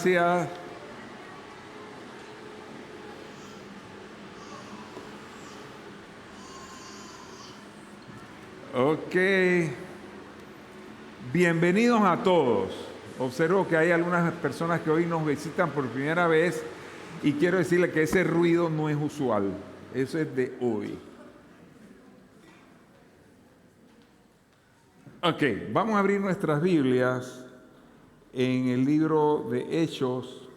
Gracias. Ok. Bienvenidos a todos. Observo que hay algunas personas que hoy nos visitan por primera vez y quiero decirles que ese ruido no es usual. Eso es de hoy. Ok, vamos a abrir nuestras Biblias en el libro de Hechos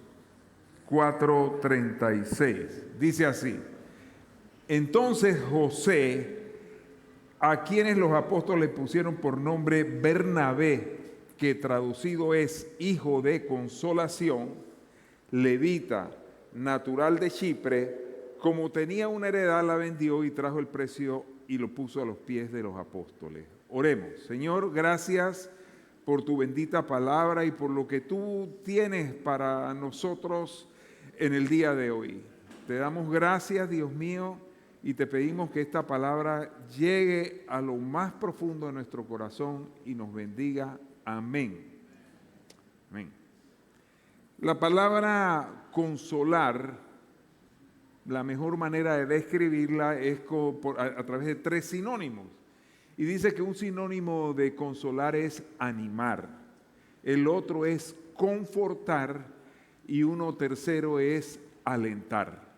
4:36. Dice así: entonces José, a quienes los apóstoles pusieron por nombre Bernabé, que traducido es hijo de consolación, levita, natural de Chipre, como tenía una heredad, la vendió y trajo el precio y lo puso a los pies de los apóstoles. Oremos. Señor, gracias por tu bendita palabra y por lo que tú tienes para nosotros en el día de hoy. Te damos gracias, Dios mío, y te pedimos que esta palabra llegue a lo más profundo de nuestro corazón y nos bendiga. Amén. Amén. La palabra consolar, la mejor manera de describirla es a través de tres sinónimos. Y dice que un sinónimo de consolar es animar, el otro es confortar y uno tercero es alentar.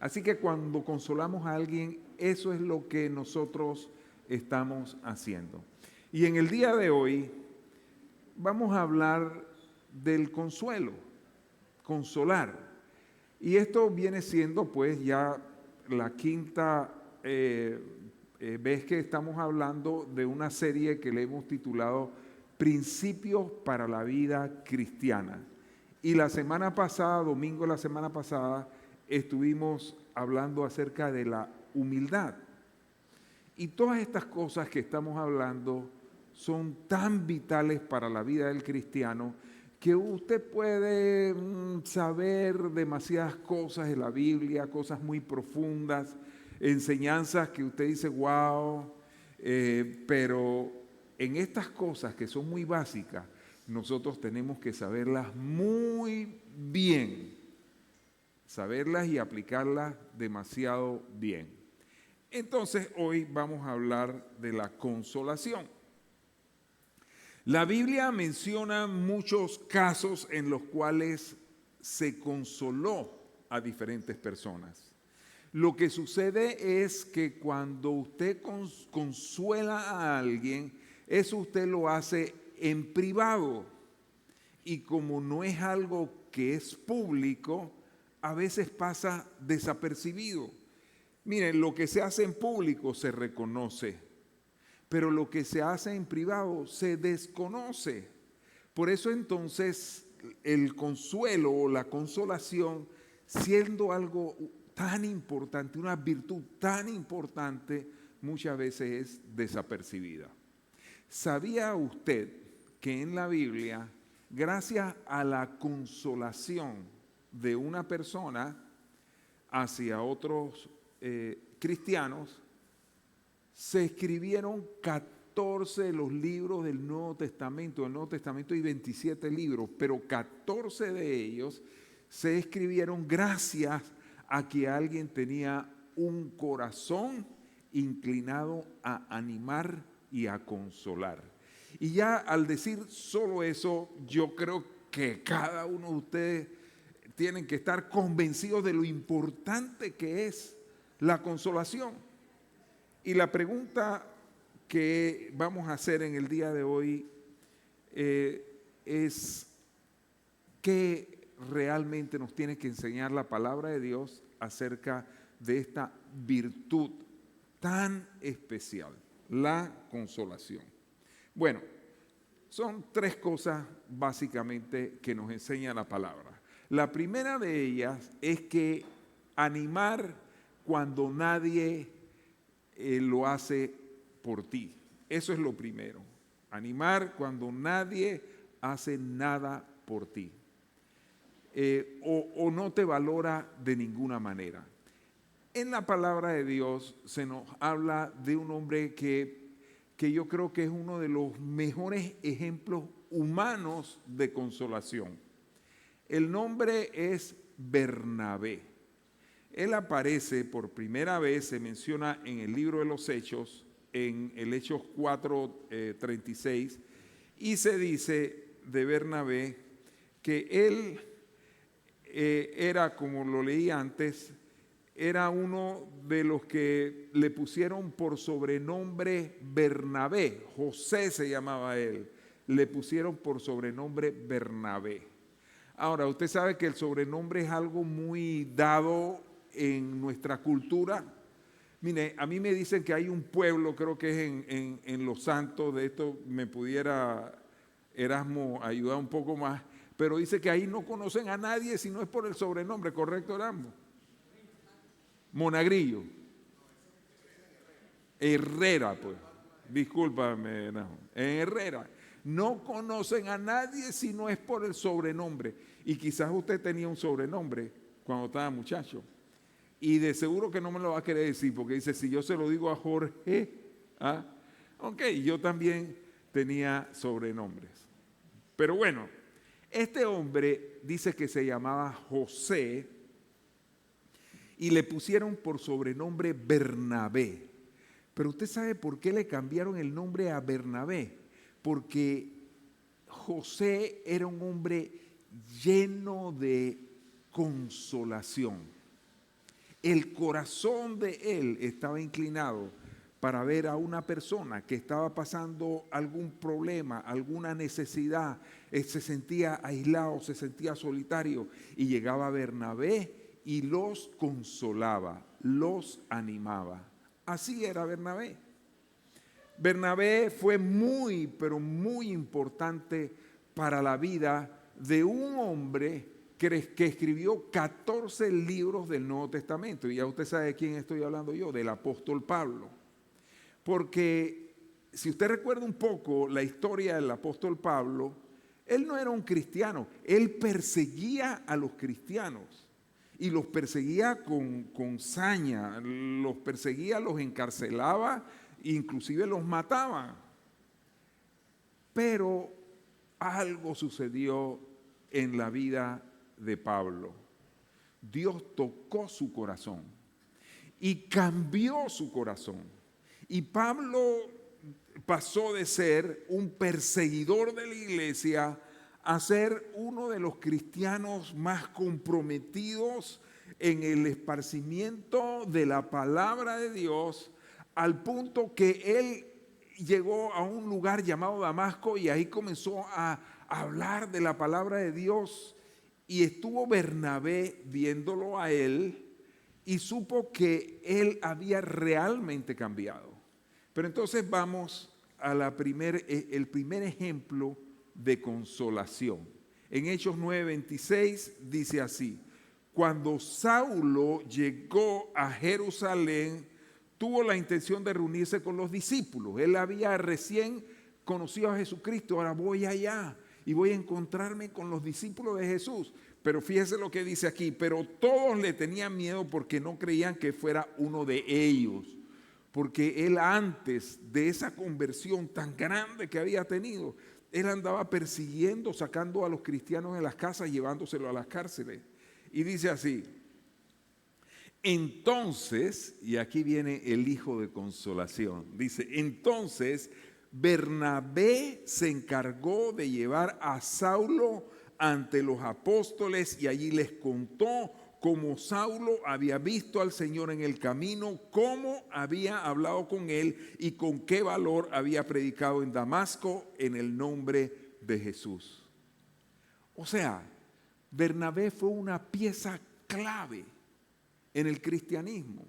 Así que cuando consolamos a alguien, eso es lo que nosotros estamos haciendo. Y en el día de hoy vamos a hablar del consuelo, consolar. Y esto viene siendo pues ya la quinta vez que estamos hablando de una serie que le hemos titulado Principios para la Vida Cristiana. Y la semana pasada, domingo de la semana pasada, estuvimos hablando acerca de la humildad. Y todas estas cosas que estamos hablando son tan vitales para la vida del cristiano que usted puede saber demasiadas cosas de la Biblia, cosas muy profundas, enseñanzas que usted dice, wow, pero en estas cosas que son muy básicas, nosotros tenemos que saberlas muy bien, saberlas y aplicarlas demasiado bien. Entonces hoy vamos a hablar de la consolación. La Biblia menciona muchos casos en los cuales se consoló a diferentes personas. Lo que sucede es que cuando usted consuela a alguien, eso usted lo hace en privado. Y como no es algo que es público, a veces pasa desapercibido. Miren, lo que se hace en público se reconoce, pero lo que se hace en privado se desconoce. Por eso entonces el consuelo o la consolación, siendo algo tan importante, una virtud tan importante, muchas veces es desapercibida. ¿Sabía usted que en la Biblia, gracias a la consolación de una persona hacia otros cristianos, se escribieron 14 de los libros del Nuevo Testamento? Del Nuevo Testamento hay 27 libros, pero 14 de ellos se escribieron gracias a que alguien tenía un corazón inclinado a animar y a consolar. Y ya al decir solo eso, yo creo que cada uno de ustedes tienen que estar convencidos de lo importante que es la consolación. Y la pregunta que vamos a hacer en el día de hoy es: ¿qué realmente nos tiene que enseñar la palabra de Dios acerca de esta virtud tan especial, la consolación? Bueno, son tres cosas básicamente que nos enseña la palabra. La primera de ellas es que animar cuando nadie lo hace por ti. Eso es lo primero. Animar cuando nadie hace nada por ti. O no te valora de ninguna manera. En la palabra de Dios se nos habla de un hombre que yo creo que es uno de los mejores ejemplos humanos de consolación. El nombre es Bernabé. Él aparece por primera vez, se menciona en el libro de los Hechos, en el Hechos 4:36, y se dice de Bernabé que él era, como lo leí antes, era uno de los que le pusieron por sobrenombre Bernabé. José se llamaba él. Le pusieron por sobrenombre Bernabé. Ahora, usted sabe que el sobrenombre es algo muy dado en nuestra cultura. Mire, a mí me dicen que hay un pueblo, creo que es en Los Santos, de esto me pudiera Erasmo ayudar un poco más, pero dice que ahí no conocen a nadie si no es por el sobrenombre, ¿correcto, Erasmo? Monagrillo. Herrera, pues. Discúlpame, Erasmo. En Herrera. No conocen a nadie si no es por el sobrenombre. Y quizás usted tenía un sobrenombre cuando estaba muchacho. Y de seguro que no me lo va a querer decir, porque dice, si yo se lo digo a Jorge, ¿ah? Ok, yo también tenía sobrenombres. Pero bueno, este hombre dice que se llamaba José y le pusieron por sobrenombre Bernabé. Pero usted sabe por qué le cambiaron el nombre a Bernabé. Porque José era un hombre lleno de consolación. El corazón de él estaba inclinado para ver a una persona que estaba pasando algún problema, alguna necesidad, se sentía aislado, se sentía solitario, y llegaba Bernabé y los consolaba, los animaba. Así era Bernabé. Bernabé fue muy, pero muy importante para la vida de un hombre que escribió 14 libros del Nuevo Testamento. Y ya usted sabe de quién estoy hablando yo, del apóstol Pablo. Porque si usted recuerda un poco la historia del apóstol Pablo, él no era un cristiano, él perseguía a los cristianos. Y los perseguía con saña, los perseguía, los encarcelaba, inclusive los mataba. Pero algo sucedió en la vida de Pablo. Dios tocó su corazón y cambió su corazón. Y Pablo pasó de ser un perseguidor de la iglesia a ser uno de los cristianos más comprometidos en el esparcimiento de la palabra de Dios, al punto que él llegó a un lugar llamado Damasco y ahí comenzó a hablar de la palabra de Dios, y estuvo Bernabé viéndolo a él y supo que él había realmente cambiado. Pero entonces vamos a el primer ejemplo de consolación. En Hechos 9:26 dice así: cuando Saulo llegó a Jerusalén, tuvo la intención de reunirse con los discípulos. Él había recién conocido a Jesucristo, ahora voy allá y voy a encontrarme con los discípulos de Jesús. Pero fíjese lo que dice aquí: pero todos le tenían miedo porque no creían que fuera uno de ellos. Porque él, antes de esa conversión tan grande que había tenido, él andaba persiguiendo, sacando a los cristianos de las casas, llevándoselos a las cárceles. Y dice así: entonces, y aquí viene el hijo de consolación, dice, entonces Bernabé se encargó de llevar a Saulo ante los apóstoles y allí les contó cómo Saulo había visto al Señor en el camino, cómo había hablado con él y con qué valor había predicado en Damasco en el nombre de Jesús. O sea, Bernabé fue una pieza clave en el cristianismo.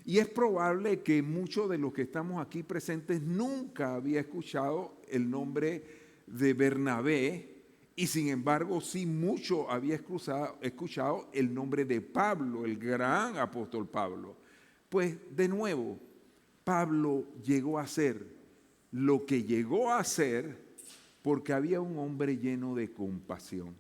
Y es probable que muchos de los que estamos aquí presentes nunca había escuchado el nombre de Bernabé, y sin embargo sí mucho había escuchado el nombre de Pablo, el gran apóstol Pablo. Pues de nuevo, Pablo llegó a ser lo que llegó a ser porque había un hombre lleno de compasión.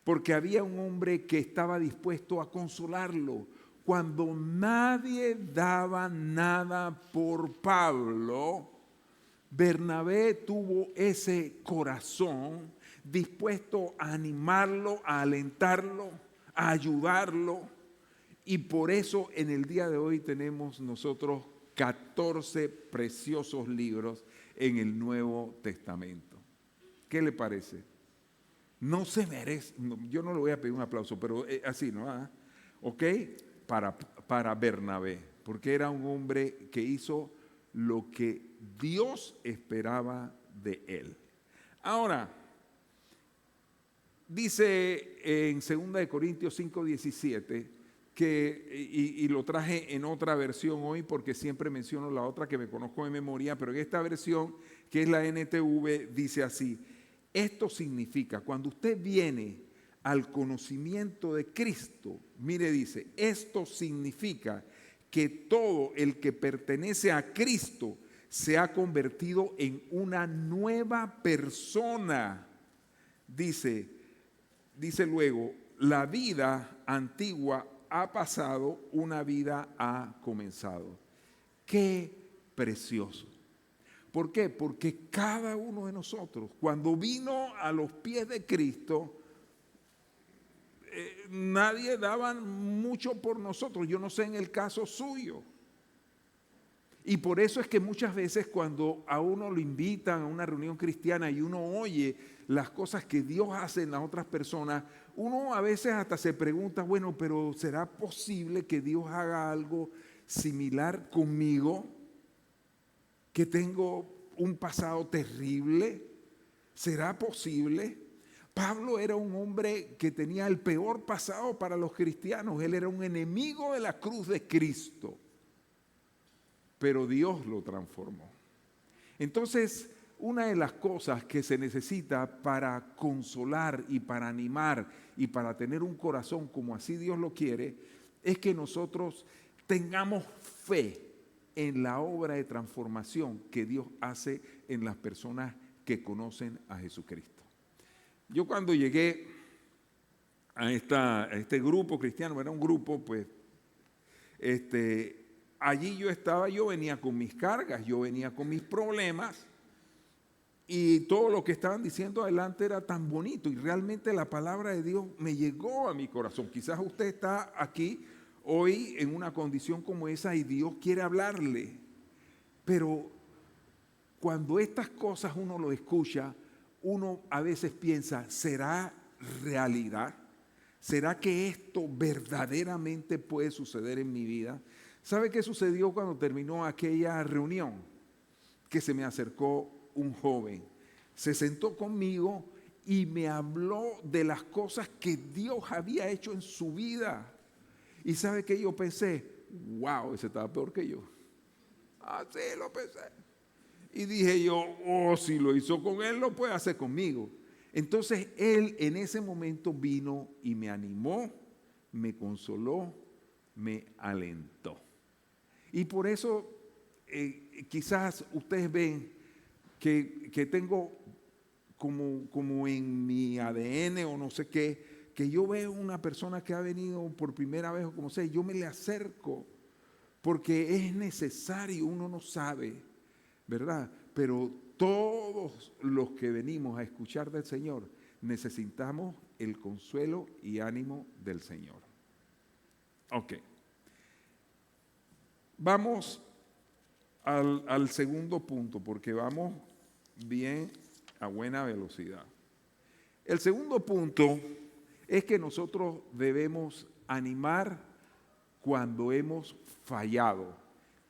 Porque había un hombre que estaba dispuesto a consolarlo. Cuando nadie daba nada por Pablo, Bernabé tuvo ese corazón dispuesto a animarlo, a alentarlo, a ayudarlo. Y por eso en el día de hoy tenemos nosotros 14 preciosos libros en el Nuevo Testamento. ¿Qué le parece? No se merece, yo no le voy a pedir un aplauso, pero así, ¿no? ¿Ok? Para Bernabé, porque era un hombre que hizo lo que Dios esperaba de él. Ahora, dice en 2 Corintios 5:17, y lo traje en otra versión hoy porque siempre menciono la otra que me conozco de memoria, pero en esta versión, que es la NTV, dice así: esto significa, cuando usted viene al conocimiento de Cristo, mire, dice, esto significa que todo el que pertenece a Cristo se ha convertido en una nueva persona. Dice luego, la vida antigua ha pasado, una vida ha comenzado. ¡Qué precioso! ¿Por qué? Porque cada uno de nosotros, cuando vino a los pies de Cristo, nadie daba mucho por nosotros. Yo no sé en el caso suyo. Y por eso es que muchas veces cuando a uno lo invitan a una reunión cristiana y uno oye las cosas que Dios hace en las otras personas, uno a veces hasta se pregunta, bueno, pero ¿será posible que Dios haga algo similar conmigo? Que tengo un pasado terrible. ¿Será posible? Pablo era un hombre que tenía el peor pasado para los cristianos. Él era un enemigo de la cruz de Cristo. Pero Dios lo transformó. Entonces, una de las cosas que se necesita para consolar y para animar y para tener un corazón como así Dios lo quiere, es que nosotros tengamos fe en la obra de transformación que Dios hace en las personas que conocen a Jesucristo. Yo cuando llegué a este grupo cristiano, era un grupo, pues, allí yo venía con mis cargas, yo venía con mis problemas, y todo lo que estaban diciendo adelante era tan bonito, y realmente la palabra de Dios me llegó a mi corazón. Quizás usted está aquí hoy en una condición como esa y Dios quiere hablarle, pero cuando estas cosas uno lo escucha, uno a veces piensa, ¿será realidad? ¿Será que esto verdaderamente puede suceder en mi vida? ¿Sabe qué sucedió cuando terminó aquella reunión? Que se me acercó un joven, se sentó conmigo y me habló de las cosas que Dios había hecho en su vida. Y ¿sabe qué? Yo pensé, wow, ese estaba peor que yo. Así lo pensé. Y dije yo, oh, si lo hizo con él, lo puede hacer conmigo. Entonces él en ese momento vino y me animó, me consoló, me alentó. Y por eso quizás ustedes ven que tengo como en mi ADN o no sé qué, que yo veo una persona que ha venido por primera vez o como sea, yo me le acerco porque es necesario, uno no sabe, ¿verdad? Pero todos los que venimos a escuchar del Señor necesitamos el consuelo y ánimo del Señor. Ok. Vamos al segundo punto porque vamos bien a buena velocidad. El segundo punto es que nosotros debemos animar cuando hemos fallado.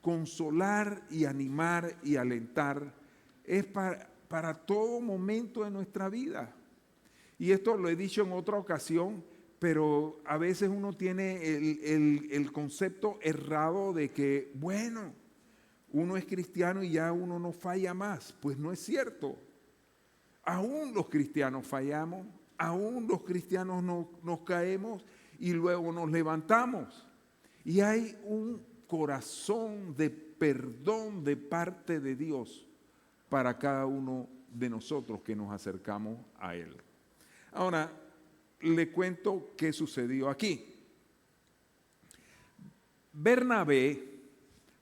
Consolar y animar y alentar es para todo momento de nuestra vida. Y esto lo he dicho en otra ocasión, pero a veces uno tiene el concepto errado de que, bueno, uno es cristiano y ya uno no falla más. Pues no es cierto. Aún los cristianos fallamos, aún los cristianos nos caemos y luego nos levantamos. Y hay un corazón de perdón de parte de Dios para cada uno de nosotros que nos acercamos a Él. Ahora, le cuento qué sucedió aquí. Bernabé,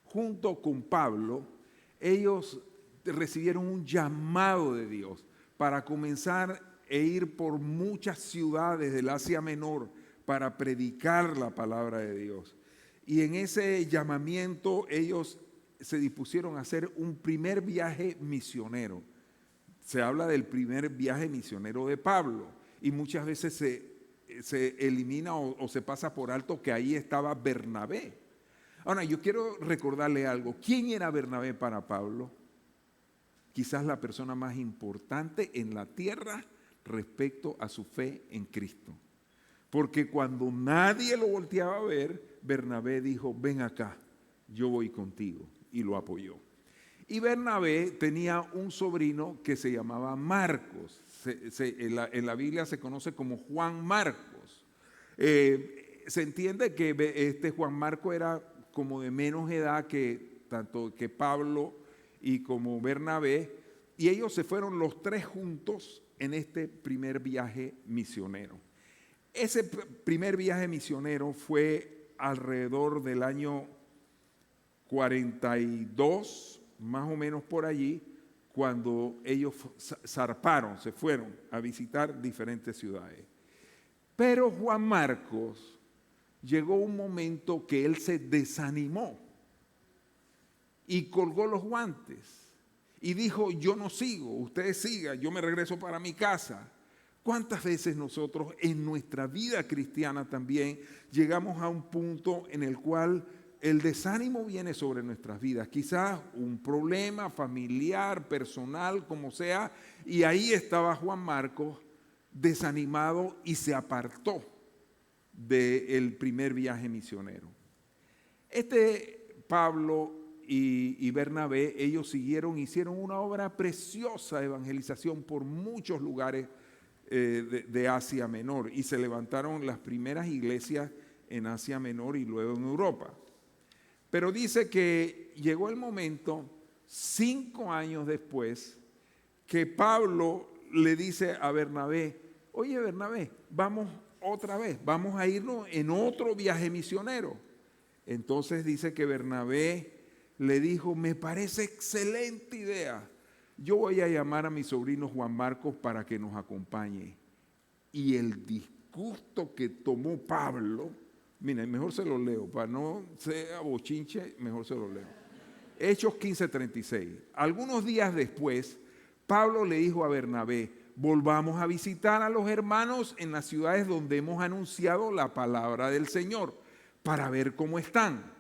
junto con Pablo, ellos recibieron un llamado de Dios para comenzar e ir por muchas ciudades del Asia Menor para predicar la palabra de Dios. Y en ese llamamiento ellos se dispusieron a hacer un primer viaje misionero. Se habla del primer viaje misionero de Pablo y muchas veces se elimina o se pasa por alto que ahí estaba Bernabé. Ahora, yo quiero recordarle algo. ¿Quién era Bernabé para Pablo? Quizás la persona más importante en la tierra respecto a su fe en Cristo. Porque cuando nadie lo volteaba a ver, Bernabé dijo, ven acá, yo voy contigo, y lo apoyó. Y Bernabé tenía un sobrino que se llamaba Marcos. En la Biblia se conoce como Juan Marcos. Se entiende que este Juan Marcos era como de menos edad que tanto que Pablo y como Bernabé, y ellos se fueron los tres juntos en este primer viaje misionero. Ese primer viaje misionero fue alrededor del año 42, más o menos por allí, cuando ellos zarparon, se fueron a visitar diferentes ciudades. Pero Juan Marcos llegó un momento que él se desanimó y colgó los guantes y dijo, yo no sigo, ustedes sigan, yo me regreso para mi casa. ¿Cuántas veces nosotros en nuestra vida cristiana también llegamos a un punto en el cual el desánimo viene sobre nuestras vidas? Quizás un problema familiar, personal, como sea, y ahí estaba Juan Marcos desanimado y se apartó del primer viaje misionero. Pablo y Bernabé, ellos hicieron una obra preciosa de evangelización por muchos lugares de Asia Menor y se levantaron las primeras iglesias en Asia Menor y luego en Europa. Pero dice que llegó el momento, 5 años después, que Pablo le dice a Bernabé, oye Bernabé, vamos otra vez, vamos a irnos en otro viaje misionero. Entonces dice que Bernabé le dijo, me parece excelente idea. Yo voy a llamar a mi sobrino Juan Marcos para que nos acompañe. Y el disgusto que tomó Pablo, miren, mejor se lo leo, para no ser bochinche, mejor se lo leo. Hechos 15:36. Algunos días después, Pablo le dijo a Bernabé, volvamos a visitar a los hermanos en las ciudades donde hemos anunciado la palabra del Señor, para ver cómo están.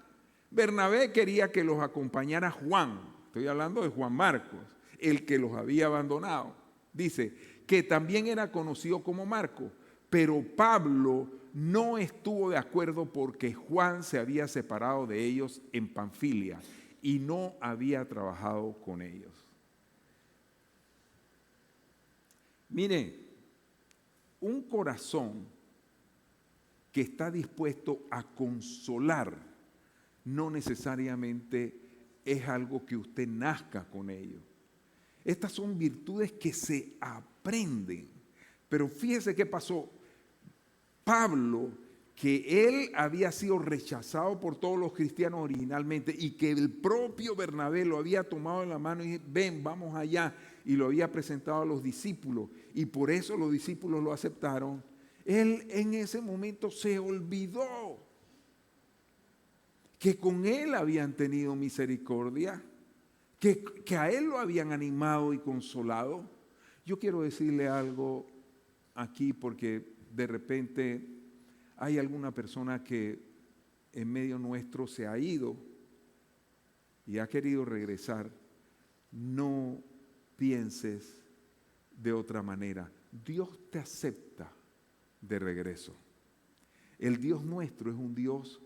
Bernabé quería que los acompañara Juan, estoy hablando de Juan Marcos, el que los había abandonado. Dice que también era conocido como Marcos, pero Pablo no estuvo de acuerdo porque Juan se había separado de ellos en Panfilia y no había trabajado con ellos. Mire, un corazón que está dispuesto a consolar no necesariamente es algo que usted nazca con ello. Estas son virtudes que se aprenden. Pero fíjese qué pasó. Pablo, que él había sido rechazado por todos los cristianos originalmente y que el propio Bernabé lo había tomado en la mano y ven, vamos allá, y lo había presentado a los discípulos y por eso los discípulos lo aceptaron. Él en ese momento se olvidó que con él habían tenido misericordia, que a él lo habían animado y consolado. Yo quiero decirle algo aquí porque de repente hay alguna persona que en medio nuestro se ha ido y ha querido regresar. No pienses de otra manera. Dios te acepta de regreso. El Dios nuestro es un Dios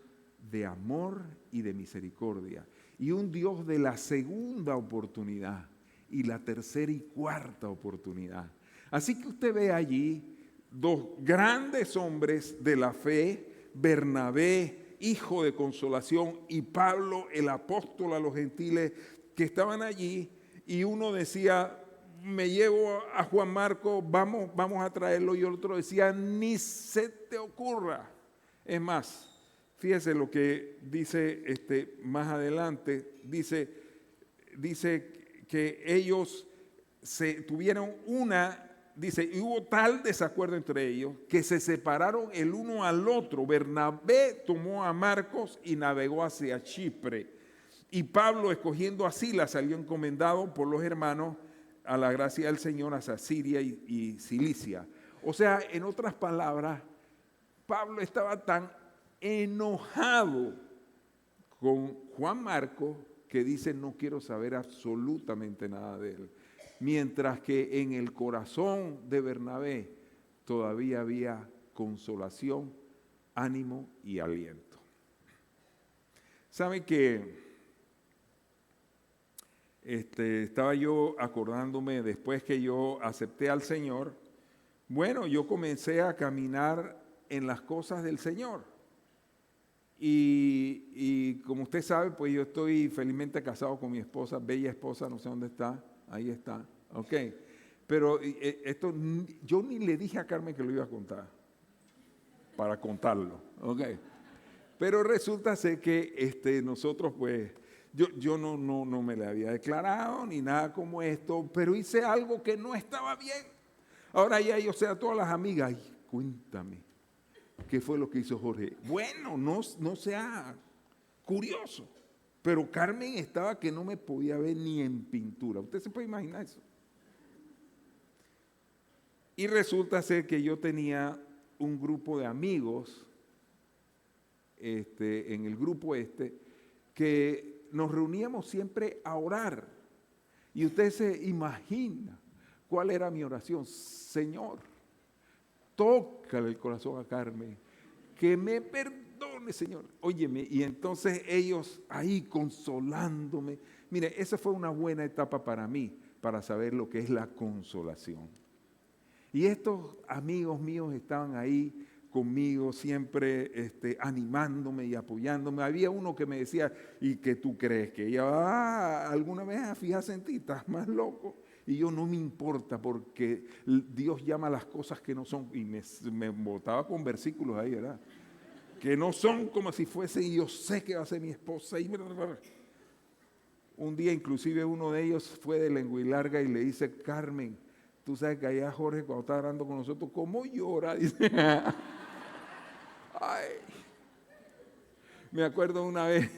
de amor y de misericordia y un Dios de la segunda oportunidad y la tercera y cuarta oportunidad. Así que usted ve allí dos grandes hombres de la fe, Bernabé, hijo de consolación, y Pablo, el apóstol a los gentiles, que estaban allí, y uno decía, me llevo a Juan Marcos, vamos a traerlo, y el otro decía, ni se te ocurra. Es más, fíjese lo que dice más adelante, dice que ellos tuvieron una dice, y hubo tal desacuerdo entre ellos que se separaron el uno al otro. Bernabé tomó a Marcos y navegó hacia Chipre. Y Pablo, escogiendo a Silas, salió encomendado por los hermanos a la gracia del Señor hacia Siria y Cilicia. O sea, en otras palabras, Pablo estaba tan enojado con Juan Marcos que dice, no quiero saber absolutamente nada de él. Mientras que en el corazón de Bernabé todavía había consolación, ánimo y aliento. ¿Saben que estaba yo acordándome después que yo acepté al Señor? Bueno, yo comencé a caminar en las cosas del Señor. Y como usted sabe, pues yo estoy felizmente casado con mi esposa, bella esposa, no sé dónde está, ahí está, ok. Pero esto, yo ni le dije a Carmen que lo iba a contar, para contarlo, ok. Pero resulta ser que nosotros pues, yo no me le había declarado ni nada como esto, pero hice algo que no estaba bien. Ahora ya yo sé a todas las amigas, ay, cuéntame. ¿Qué fue lo que hizo Jorge? Bueno, no sea curioso, pero Carmen estaba que no me podía ver ni en pintura. ¿Usted se puede imaginar eso? Y resulta ser que yo tenía un grupo de amigos, en el grupo que nos reuníamos siempre a orar. Y usted se imagina cuál era mi oración. Señor, tócale el corazón a Carmen, que me perdone, Señor. Óyeme, y entonces ellos ahí consolándome. Mire, esa fue una buena etapa para mí, para saber lo que es la consolación. Y estos amigos míos estaban ahí conmigo, siempre animándome y apoyándome. Había uno que me decía, ¿y qué tú crees? Que ella va alguna vez a fijarse en ti, estás más loco. Y yo, no me importa, porque Dios llama las cosas que no son. Y me botaba con versículos ahí, ¿verdad? Que no son como si fuesen, y yo sé que va a ser mi esposa. Y un día inclusive uno de ellos fue de lengua y larga y le dice, Carmen, tú sabes que allá Jorge cuando está hablando con nosotros, ¿cómo llora? Dice, ay. Me acuerdo una vez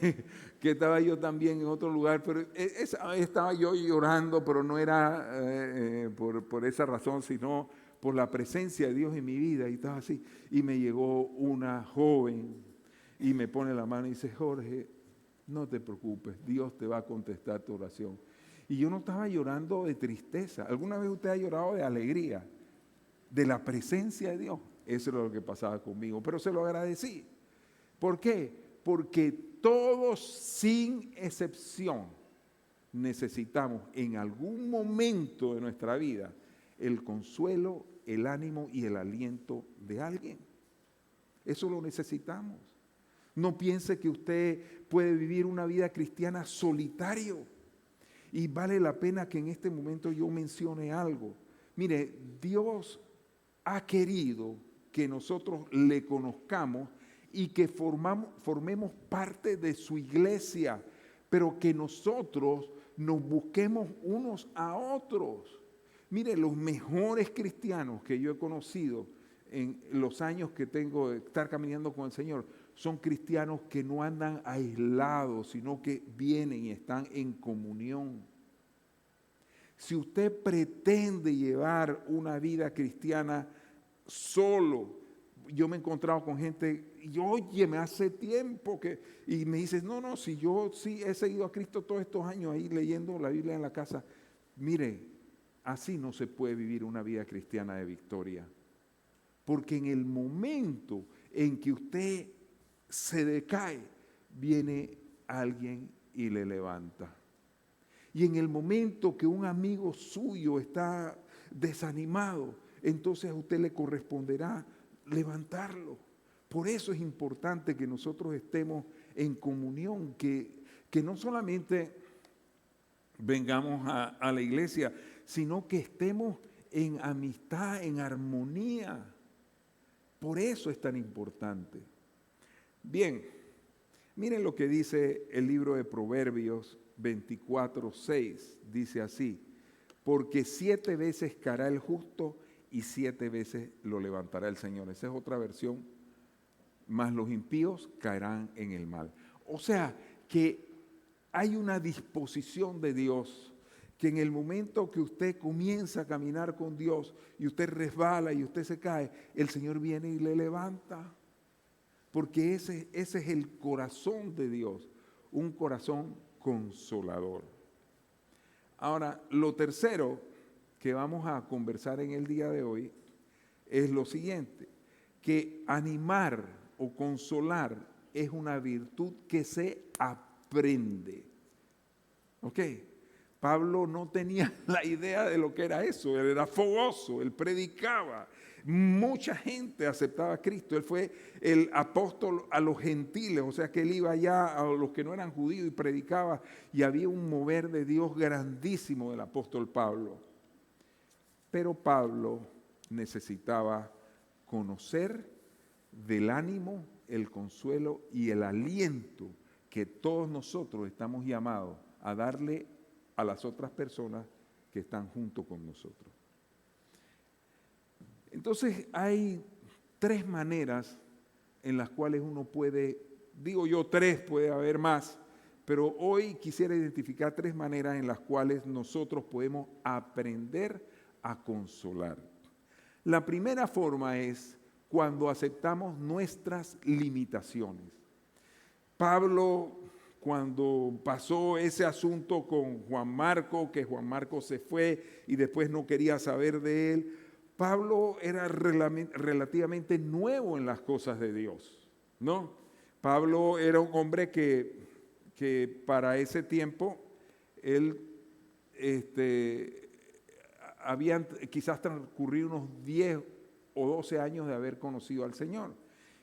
que estaba yo también en otro lugar, pero esa vez estaba yo llorando, pero no era por esa razón, sino por la presencia de Dios en mi vida. Y estaba así. Y me llegó una joven y me pone la mano y dice, Jorge, no te preocupes, Dios te va a contestar tu oración. Y yo no estaba llorando de tristeza. ¿Alguna vez usted ha llorado de alegría? De la presencia de Dios. Eso era lo que pasaba conmigo, pero se lo agradecí. ¿Por qué? Porque todos sin excepción necesitamos en algún momento de nuestra vida el consuelo, el ánimo y el aliento de alguien. Eso lo necesitamos. No piense que usted puede vivir una vida cristiana solitario. Y vale la pena que en este momento yo mencione algo. Mire, Dios ha querido que nosotros le conozcamos y que formemos parte de su iglesia, pero que nosotros nos busquemos unos a otros. Mire, los mejores cristianos que yo he conocido en los años que tengo de estar caminando con el Señor, son cristianos que no andan aislados, sino que vienen y están en comunión. Si usted pretende llevar una vida cristiana solo, yo me he encontrado con gente, y oye, me hace tiempo que, y me dices, no, si yo sí he seguido a Cristo todos estos años ahí leyendo la Biblia en la casa. Mire, así no se puede vivir una vida cristiana de victoria. Porque en el momento en que usted se decae, viene alguien y le levanta. Y en el momento que un amigo suyo está desanimado, entonces a usted le corresponderá levantarlo. Por eso es importante que nosotros estemos en comunión, que no solamente vengamos a la iglesia, sino que estemos en amistad, en armonía. Por eso es tan importante. Bien, miren lo que dice el libro de Proverbios 24:6. Dice así, porque 7 veces caerá el justo y 7 veces lo levantará el Señor. Esa es otra versión. Mas los impíos caerán en el mal. O sea, que hay una disposición de Dios, que en el momento que usted comienza a caminar con Dios y usted resbala y usted se cae, el Señor viene y le levanta. Porque ese es el corazón de Dios, un corazón consolador. Ahora, lo tercero que vamos a conversar en el día de hoy es lo siguiente, que animar o consolar es una virtud que se aprende. ¿Ok? Pablo no tenía la idea de lo que era eso, él era fogoso, él predicaba. Mucha gente aceptaba a Cristo, él fue el apóstol a los gentiles, o sea que él iba allá a los que no eran judíos y predicaba, y había un mover de Dios grandísimo del apóstol Pablo. Pero Pablo necesitaba conocer del ánimo, el consuelo y el aliento que todos nosotros estamos llamados a darle a las otras personas que están junto con nosotros. Entonces hay 3 maneras en las cuales uno puede, digo yo 3, puede haber más, pero hoy quisiera identificar 3 maneras en las cuales nosotros podemos aprender a consolar. La primera forma es cuando aceptamos nuestras limitaciones. Pablo, cuando pasó ese asunto con Juan Marco, que Juan Marco se fue y después no quería saber de él, Pablo era relativamente nuevo en las cosas de Dios, ¿no? Pablo era un hombre que para ese tiempo, él, habían quizás transcurrido unos 10 o 12 años de haber conocido al Señor.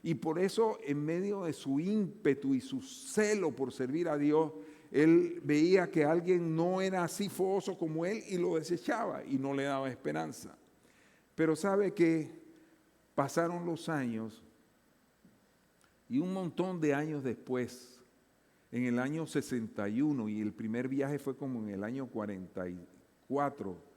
Y por eso, en medio de su ímpetu y su celo por servir a Dios, él veía que alguien no era así fogoso como él y lo desechaba y no le daba esperanza. Pero sabe que pasaron los años y un montón de años después, en el año 61, y el primer viaje fue como en el año 44,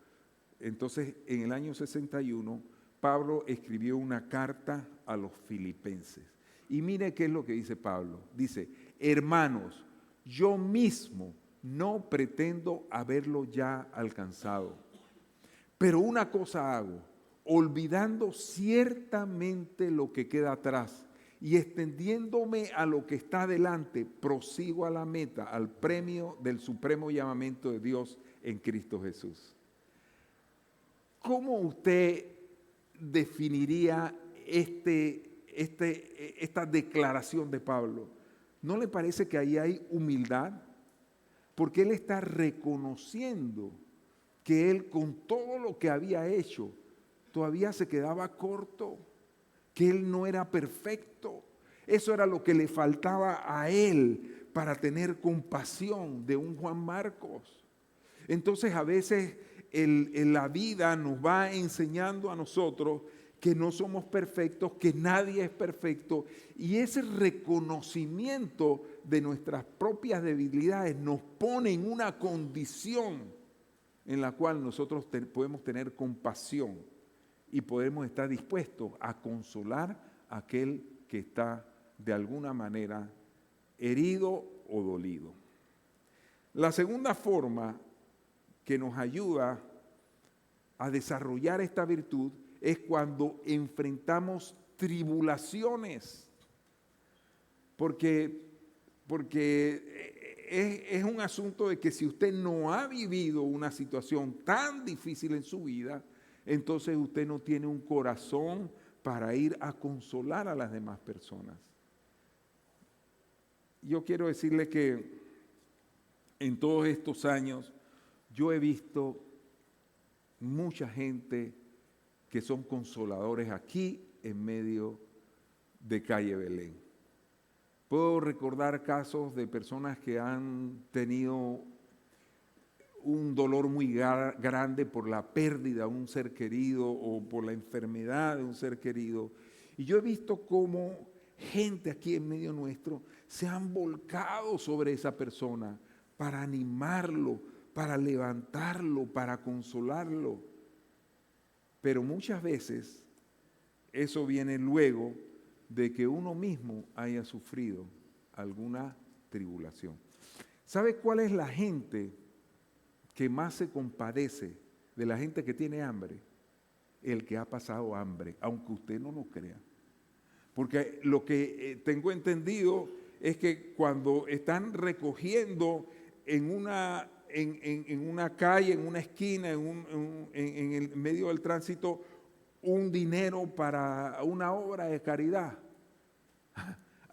entonces en el año 61, Pablo escribió una carta a los filipenses. Y mire qué es lo que dice Pablo. Dice, hermanos, yo mismo no pretendo haberlo ya alcanzado, pero una cosa hago, olvidando ciertamente lo que queda atrás y extendiéndome a lo que está delante, prosigo a la meta, al premio del supremo llamamiento de Dios en Cristo Jesús. ¿Cómo usted definiría esta declaración de Pablo? ¿No le parece que ahí hay humildad? Porque él está reconociendo que él, con todo lo que había hecho, todavía se quedaba corto, que él no era perfecto. Eso era lo que le faltaba a él para tener compasión de un Juan Marcos. Entonces a veces la vida nos va enseñando a nosotros que no somos perfectos, que nadie es perfecto, y ese reconocimiento de nuestras propias debilidades nos pone en una condición en la cual nosotros podemos tener compasión y podemos estar dispuestos a consolar a aquel que está de alguna manera herido o dolido. La segunda forma que nos ayuda a desarrollar esta virtud es cuando enfrentamos tribulaciones, porque es un asunto de que si usted no ha vivido una situación tan difícil en su vida, entonces usted no tiene un corazón para ir a consolar a las demás personas. Yo quiero decirle que en todos estos años yo he visto mucha gente que son consoladores aquí en medio de Calle Belén. Puedo recordar casos de personas que han tenido un dolor muy grande por la pérdida de un ser querido o por la enfermedad de un ser querido. Y yo he visto cómo gente aquí en medio nuestro se han volcado sobre esa persona para animarlo, para levantarlo, para consolarlo. Pero muchas veces eso viene luego de que uno mismo haya sufrido alguna tribulación. ¿Sabe cuál es la gente que más se compadece de la gente que tiene hambre? El que ha pasado hambre, aunque usted no lo crea. Porque lo que tengo entendido es que cuando están recogiendo en una calle, en una esquina, en el medio del tránsito, un dinero para una obra de caridad,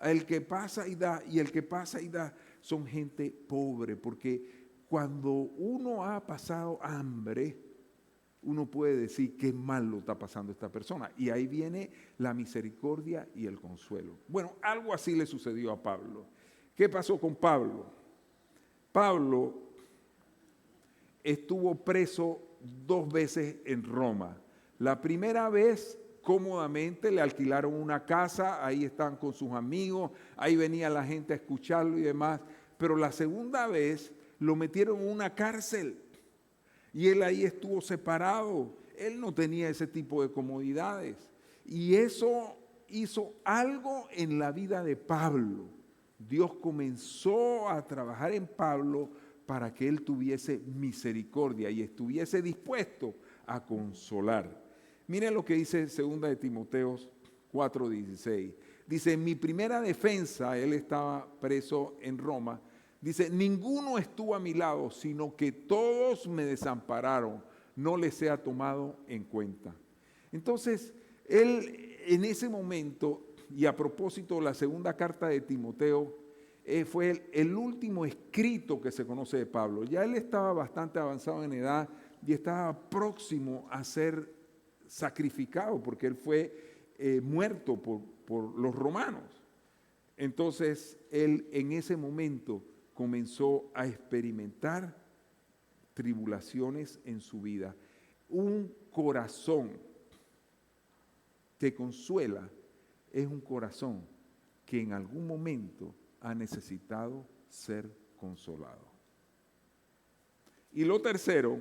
el que pasa y da, y el que pasa y da, son gente pobre, porque cuando uno ha pasado hambre, uno puede decir qué mal lo está pasando esta persona. Y ahí viene la misericordia y el consuelo. Bueno, algo así le sucedió a Pablo. ¿Qué pasó con Pablo? Pablo estuvo preso 2 veces en Roma. La primera vez, cómodamente, le alquilaron una casa, ahí estaban con sus amigos, ahí venía la gente a escucharlo y demás. Pero la segunda vez lo metieron en una cárcel. Y él ahí estuvo separado. Él no tenía ese tipo de comodidades. Y eso hizo algo en la vida de Pablo. Dios comenzó a trabajar en Pablo para que él tuviese misericordia y estuviese dispuesto a consolar. Miren lo que dice 2 de Timoteo 4:16. Dice, en mi primera defensa, él estaba preso en Roma. Dice, ninguno estuvo a mi lado, sino que todos me desampararon, no les sea tomado en cuenta. Entonces, él en ese momento, y a propósito, la segunda carta de Timoteo, fue el último escrito que se conoce de Pablo. Ya él estaba bastante avanzado en edad y estaba próximo a ser sacrificado, porque él fue muerto por los romanos. Entonces, él en ese momento comenzó a experimentar tribulaciones en su vida. Un corazón que consuela es un corazón que en algún momento ha necesitado ser consolado. Y lo tercero,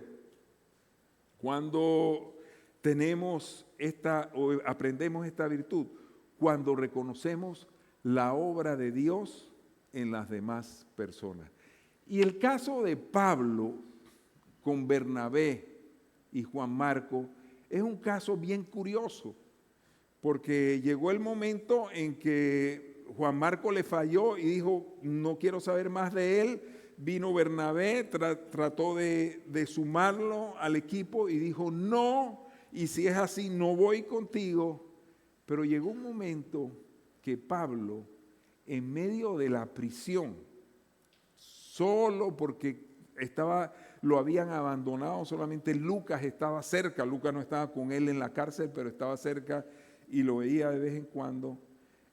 cuando tenemos o aprendemos esta virtud, cuando reconocemos la obra de Dios en las demás personas. Y el caso de Pablo con Bernabé y Juan Marco es un caso bien curioso, porque llegó el momento en que Juan Marco le falló y dijo, no quiero saber más de él. Vino Bernabé, trató de sumarlo al equipo y dijo, no, y si es así, no voy contigo. Pero llegó un momento que Pablo, en medio de la prisión, solo porque lo habían abandonado, solamente Lucas estaba cerca. Lucas no estaba con él en la cárcel, pero estaba cerca y lo veía de vez en cuando.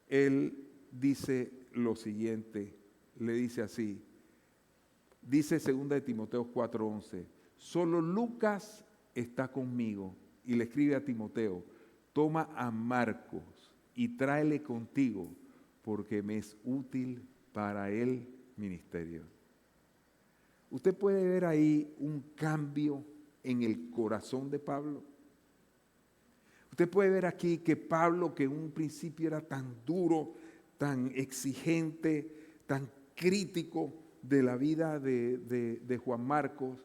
Él dice lo siguiente, le dice así, dice 2 de Timoteo 4:11, solo Lucas está conmigo, y le escribe a Timoteo, toma a Marcos y tráele contigo, porque me es útil para el ministerio. Usted puede ver ahí un cambio en el corazón de Pablo. Usted puede ver aquí que Pablo, que en un principio era tan duro, tan exigente, tan crítico de la vida de Juan Marcos,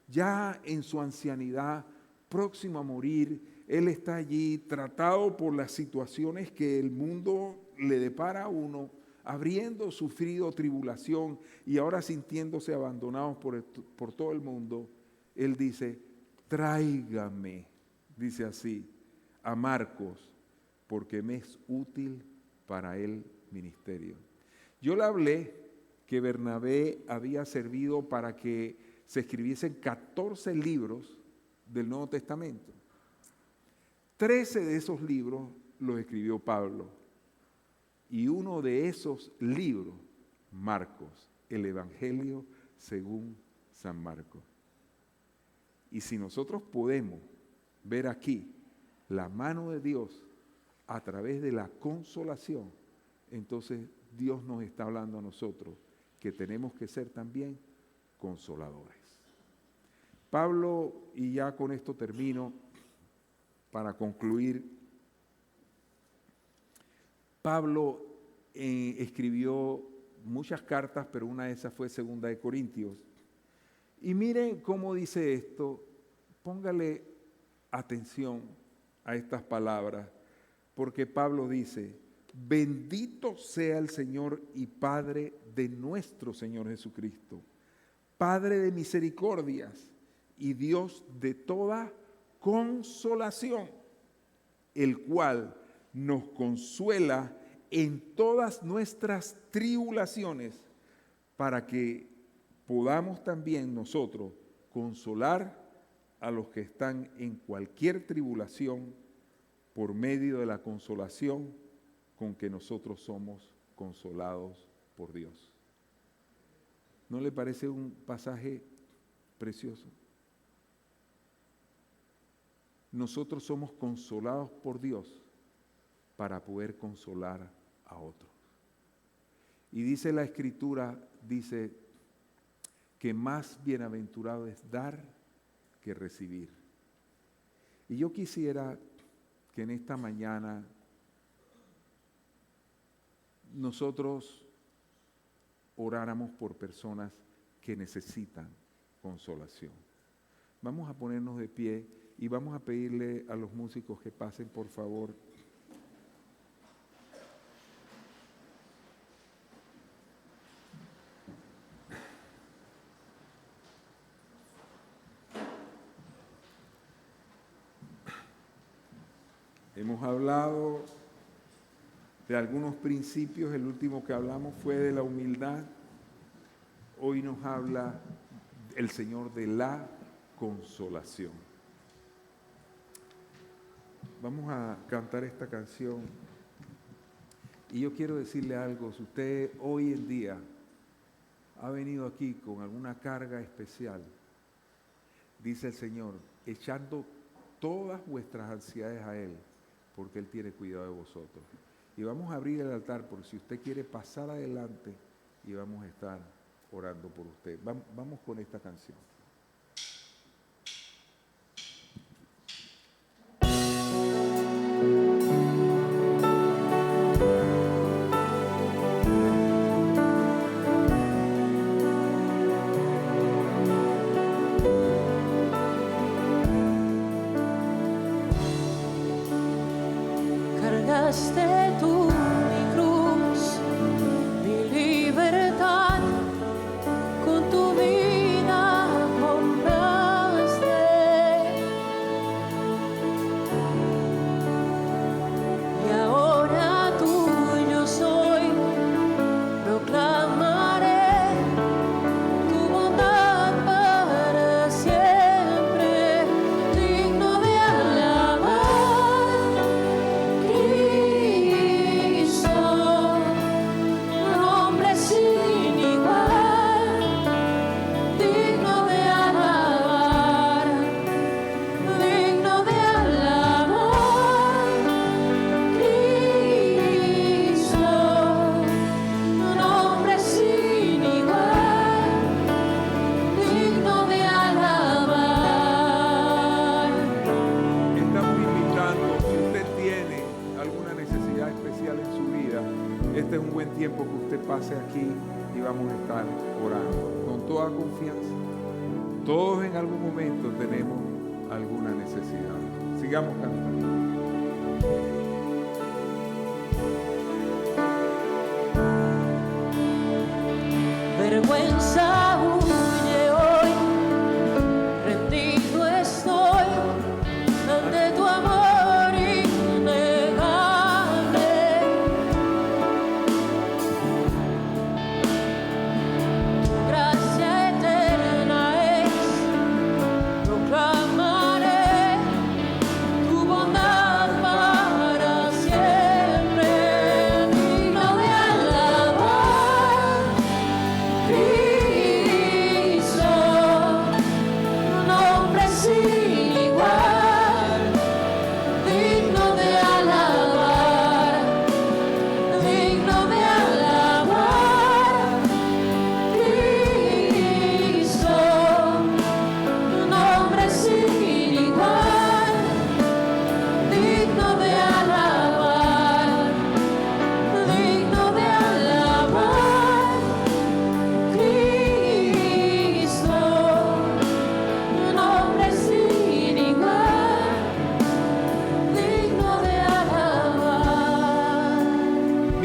ya en su ancianidad, próximo a morir, él está allí tratado por las situaciones que el mundo le depara a uno, habiendo sufrido tribulación y ahora sintiéndose abandonado por todo el mundo. Él dice, tráigame, dice así, a Marcos, porque me es útil para el ministerio. Yo le hablé que Bernabé había servido para que se escribiesen 14 libros del Nuevo Testamento. 13 de esos libros los escribió Pablo. Y uno de esos libros, Marcos, el Evangelio según San Marcos. Y si nosotros podemos ver aquí la mano de Dios a través de la consolación, entonces Dios nos está hablando a nosotros que tenemos que ser también consoladores. Pablo, y ya con esto termino, para concluir, Pablo escribió muchas cartas, pero una de esas fue Segunda de Corintios. Y miren cómo dice esto, póngale atención a estas palabras, porque Pablo dice: bendito sea el Señor y Padre de nuestro Señor Jesucristo, Padre de misericordias y Dios de toda consolación, el cual nos consuela en todas nuestras tribulaciones, para que podamos también nosotros consolar a los que están en cualquier tribulación por medio de la consolación con que nosotros somos consolados por Dios. ¿No le parece un pasaje precioso? Nosotros somos consolados por Dios para poder consolar a otros. Y dice la Escritura, dice que más bienaventurado es dar que recibir. Y yo quisiera que en esta mañana nosotros oráramos por personas que necesitan consolación. Vamos a ponernos de pie y vamos a pedirle a los músicos que pasen, por favor. Hemos hablado de algunos principios, el último que hablamos fue de la humildad. Hoy nos habla el Señor de la consolación. Vamos a cantar esta canción y yo quiero decirle algo. Si usted hoy en día ha venido aquí con alguna carga especial, dice el Señor, echando todas vuestras ansiedades a Él, porque Él tiene cuidado de vosotros. Y vamos a abrir el altar por si usted quiere pasar adelante y vamos a estar orando por usted. Vamos con esta canción. Cargaste tú mi cruz, mi libertad, con tu vida compraste. Y ahora tuyo soy, proclamaré tu bondad para siempre, digno de alabar. Este es un buen tiempo que usted pase aquí y vamos a estar orando con toda confianza. Todos en algún momento tenemos alguna necesidad. Sigamos cantando. Vergüenza huye hoy, rendido estoy ante tu amor innegable. Tu gracia eterna es, proclamaré tu bondad para siempre, digno de alabar.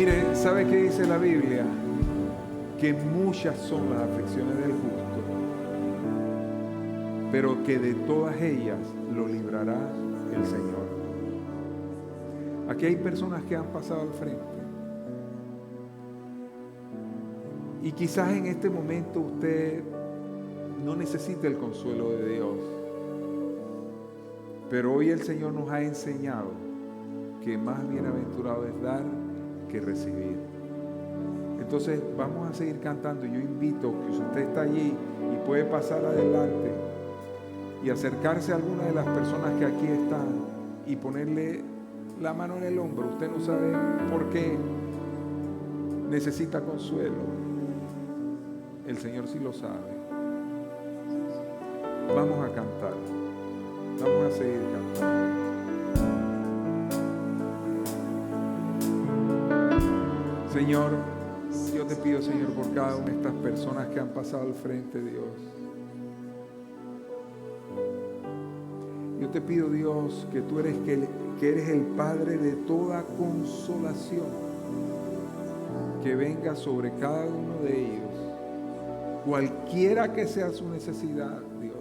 Mire, ¿sabe qué dice la Biblia? Que muchas son las aflicciones del justo, pero que de todas ellas lo librará el Señor. Aquí hay personas que han pasado al frente. Y quizás en este momento usted no necesita el consuelo de Dios. Pero hoy el Señor nos ha enseñado que más bienaventurado es dar que recibir. Entonces vamos a seguir cantando. Yo invito que si usted está allí y puede pasar adelante y acercarse a alguna de las personas que aquí están y ponerle la mano en el hombro. Usted no sabe por qué necesita consuelo. El Señor sí lo sabe. Vamos a cantar. Vamos a seguir cantando. Señor, yo te pido, Señor, por cada una de estas personas que han pasado al frente, Dios. Yo te pido, Dios, que tú eres que eres el Padre de toda consolación, que venga sobre cada uno de ellos, cualquiera que sea su necesidad, Dios.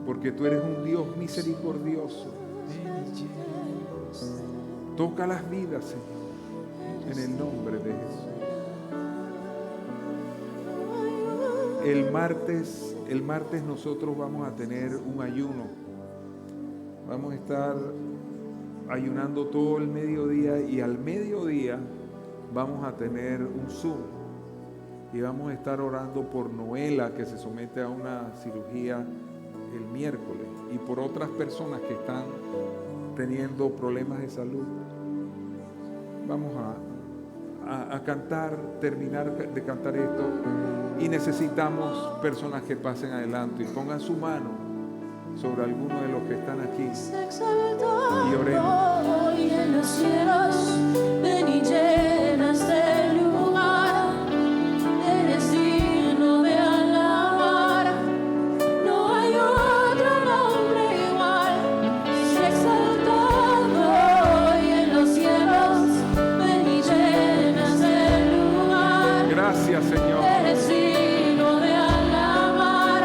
Porque tú eres un Dios misericordioso. Toca las vidas, Señor, en el nombre de Jesús. El martes nosotros vamos a tener un ayuno. Vamos a estar ayunando todo el mediodía y al mediodía vamos a tener un Zoom. Y vamos a estar orando por Noela, que se somete a una cirugía el miércoles, y por otras personas que están teniendo problemas de salud. Vamos a cantar, terminar de cantar esto, y necesitamos personas que pasen adelante y pongan su mano sobre alguno de los que están aquí y oremos. Hoy en los cielos, ven y llena este lugar. Eres digno de alabar. No hay otro nombre igual. Sé exaltado hoy en los cielos, ven y llena este lugar. Gracias, Señor. Eres digno de alabar.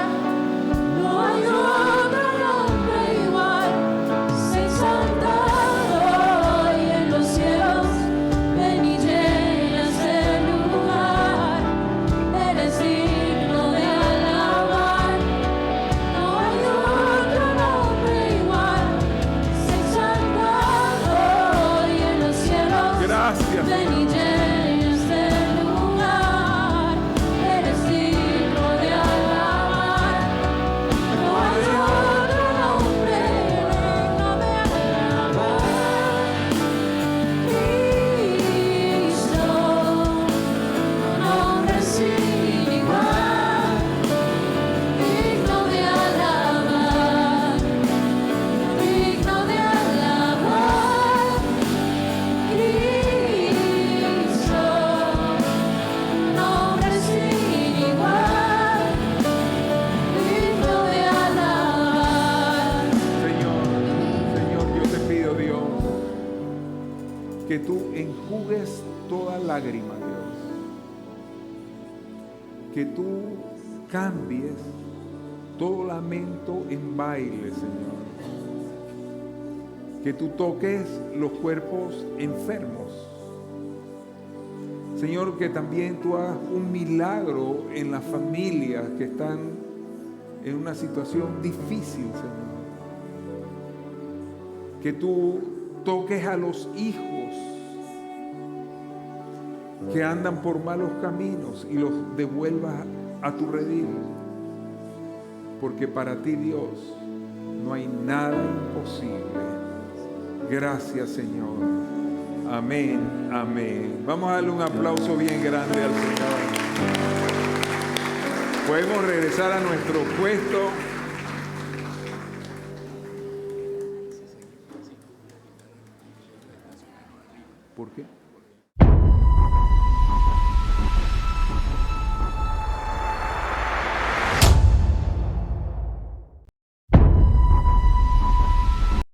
No hay otro nombre igual. Sé exaltado hoy en los cielos, ven y llena este lugar. Eres digno de alabar. No hay otro nombre igual. Sé exaltado hoy en los cielos. Gracias, Ven y llena este lugar. Eres digno de alabar. No hay otro nombre digno de alabar. Cristo, nombre sin igual. Digno de alabar. Digno de alabar. Cristo, nombre sin igual, digno de alabar. Señor, yo te pido, Dios, que tú enjugues toda lágrima, Dios. Que tú cambies todo lamento en baile, Señor. Que tú toques los cuerpos enfermos. Señor, que también tú hagas un milagro en las familias que están en una situación difícil, Señor. Que tú toques a los hijos que andan por malos caminos y los devuelvas a tu redil. Porque para ti, Dios, no hay nada imposible. Gracias, Señor. Amén, amén. Vamos a darle un aplauso bien grande al Señor. Podemos regresar a nuestro puesto. ¿Por qué?